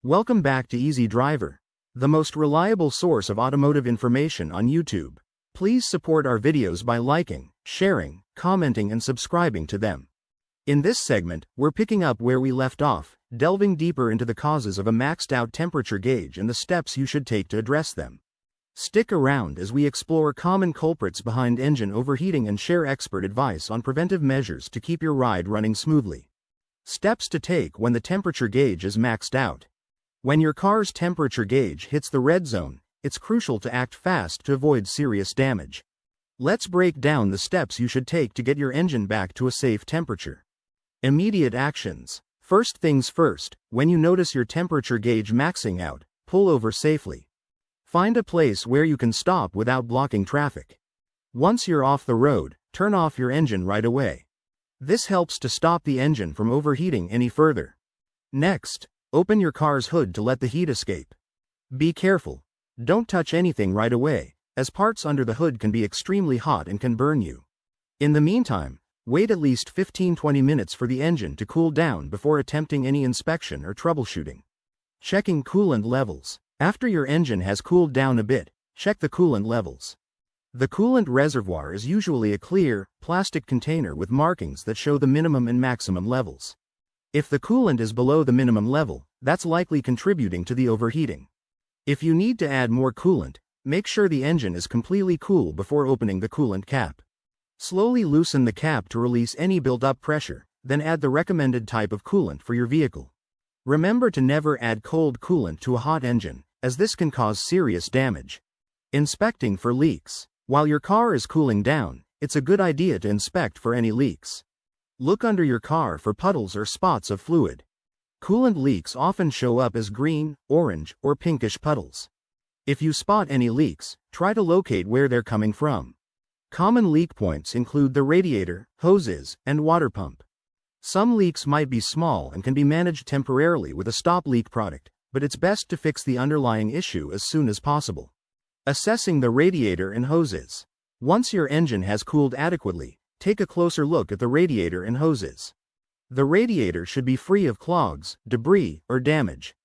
Welcome back to Easy Driver, the most reliable source of automotive information on YouTube. Please support our videos by liking, sharing, commenting and subscribing to them. In this segment, we're picking up where we left off, delving deeper into the causes of a maxed-out temperature gauge and the steps you should take to address them. Stick around as we explore common culprits behind engine overheating and share expert advice on preventive measures to keep your ride running smoothly. Steps to take when the temperature gauge is maxed out. When your car's temperature gauge hits the red zone, it's crucial to act fast to avoid serious damage. Let's break down the steps you should take to get your engine back to a safe temperature. Immediate actions. First things first, when you notice your temperature gauge maxing out, pull over safely. Find a place where you can stop without blocking traffic. Once you're off the road, turn off your engine right away. This helps to stop the engine from overheating any further. Next, open your car's hood to let the heat escape. Be careful. Don't touch anything right away, as parts under the hood can be extremely hot and can burn you. In the meantime, wait at least 15-20 minutes for the engine to cool down before attempting any inspection or troubleshooting. Checking coolant levels. After your engine has cooled down a bit, check the coolant levels. The coolant reservoir is usually a clear, plastic container with markings that show the minimum and maximum levels. If the coolant is below the minimum level, that's likely contributing to the overheating. If you need to add more coolant, make sure the engine is completely cool before opening the coolant cap. Slowly loosen the cap to release any built-up pressure, then add the recommended type of coolant for your vehicle. Remember to never add cold coolant to a hot engine, as this can cause serious damage. Inspecting for leaks. While your car is cooling down, it's a good idea to inspect for any leaks. Look under your car for puddles or spots of fluid. Coolant leaks often show up as green, orange, or pinkish puddles. If you spot any leaks, try to locate where they're coming from. Common leak points include the radiator, hoses, and water pump. Some leaks might be small and can be managed temporarily with a stop leak product, but it's best to fix the underlying issue as soon as possible. Assessing the radiator and hoses. Once your engine has cooled adequately, take a closer look at the radiator and hoses. The radiator should be free of clogs, debris, or damage.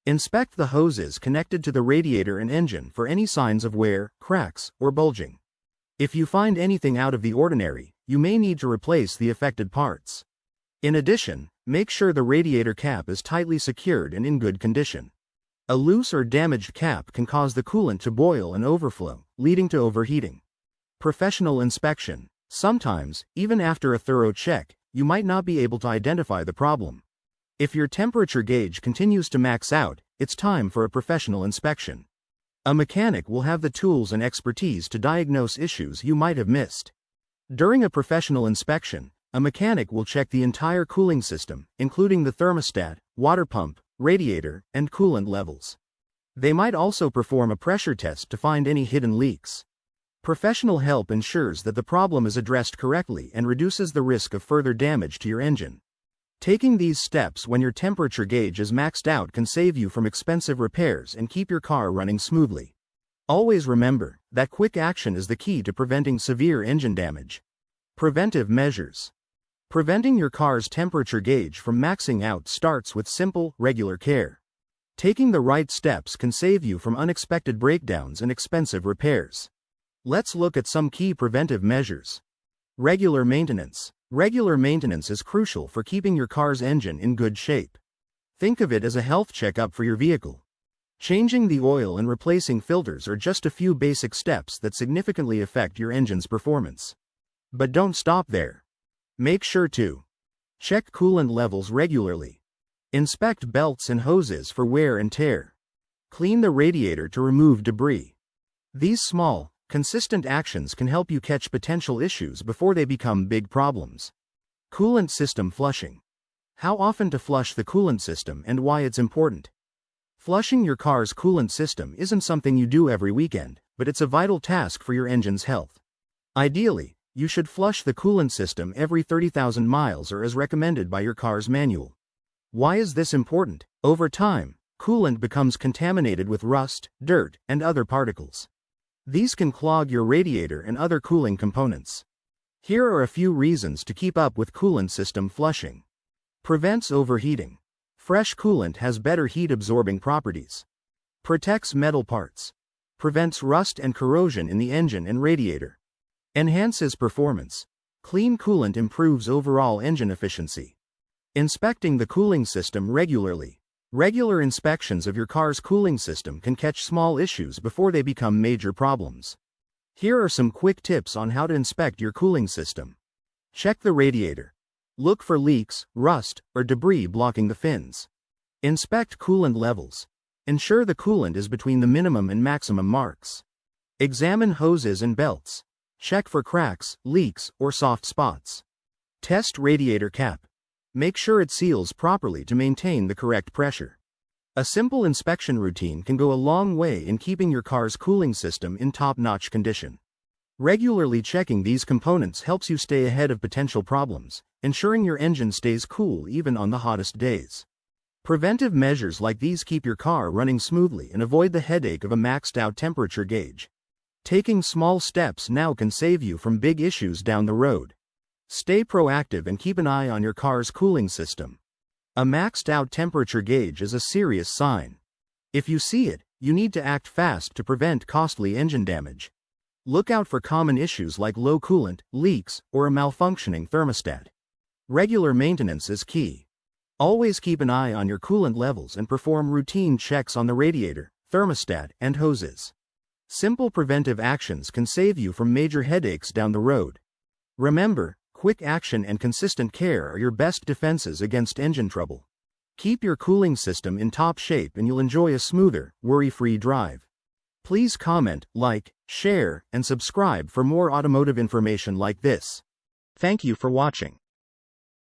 Inspect the hoses connected to the radiator and engine for any signs of wear, cracks, or bulging. If you find anything out of the ordinary, you may need to replace the affected parts. In addition, make sure the radiator cap is tightly secured and in good condition. A loose or damaged cap can cause the coolant to boil and overflow, leading to overheating. Professional inspection. Sometimes, even after a thorough check, you might not be able to identify the problem. If your temperature gauge continues to max out, it's time for a professional inspection. A mechanic will have the tools and expertise to diagnose issues you might have missed. During a professional inspection, a mechanic will check the entire cooling system, including the thermostat, water pump, radiator, and coolant levels. They might also perform a pressure test to find any hidden leaks. Professional help ensures that the problem is addressed correctly and reduces the risk of further damage to your engine. Taking these steps when your temperature gauge is maxed out can save you from expensive repairs and keep your car running smoothly. Always remember that quick action is the key to preventing severe engine damage. Preventive measures. Preventing your car's temperature gauge from maxing out starts with simple, regular care. Taking the right steps can save you from unexpected breakdowns and expensive repairs. Let's look at some key preventive measures. Regular maintenance. Regular maintenance is crucial for keeping your car's engine in good shape. Think of it as a health checkup for your vehicle. Changing the oil and replacing filters are just a few basic steps that significantly affect your engine's performance. But don't stop there. Make sure to check coolant levels regularly. Inspect belts and hoses for wear and tear. Clean the radiator to remove debris. These small, consistent actions can help you catch potential issues before they become big problems. Coolant system flushing. How often to flush the coolant system and why it's important. Flushing your car's coolant system isn't something you do every weekend, but it's a vital task for your engine's health. Ideally, you should flush the coolant system every 30,000 miles or as recommended by your car's manual. Why is this important? Over time, coolant becomes contaminated with rust, dirt, and other particles. These can clog your radiator and other cooling components. Here are a few reasons to keep up with coolant system flushing. Prevents overheating. Fresh coolant has better heat-absorbing properties. Protects metal parts. Prevents rust and corrosion in the engine and radiator. Enhances performance. Clean coolant improves overall engine efficiency. Inspecting the cooling system regularly. Regular inspections of your car's cooling system can catch small issues before they become major problems. Here are some quick tips on how to inspect your cooling system. Check the radiator. Look for leaks, rust, or debris blocking the fins. Inspect coolant levels. Ensure the coolant is between the minimum and maximum marks. Examine hoses and belts. Check for cracks, leaks, or soft spots. Test radiator cap. Make sure it seals properly to maintain the correct pressure. A simple inspection routine can go a long way in keeping your car's cooling system in top-notch condition. Regularly checking these components helps you stay ahead of potential problems, ensuring your engine stays cool even on the hottest days. Preventive measures like these keep your car running smoothly and avoid the headache of a maxed-out temperature gauge. Taking small steps now can save you from big issues down the road. Stay proactive and keep an eye on your car's cooling system. A maxed-out temperature gauge is a serious sign. If you see it, you need to act fast to prevent costly engine damage. Look out for common issues like low coolant, leaks, or a malfunctioning thermostat. Regular maintenance is key. Always keep an eye on your coolant levels and perform routine checks on the radiator, thermostat, and hoses. Simple preventive actions can save you from major headaches down the road. Remember, quick action and consistent care are your best defenses against engine trouble. Keep your cooling system in top shape and you'll enjoy a smoother, worry-free drive. Please comment, like, share, and subscribe for more automotive information like this. Thank you for watching.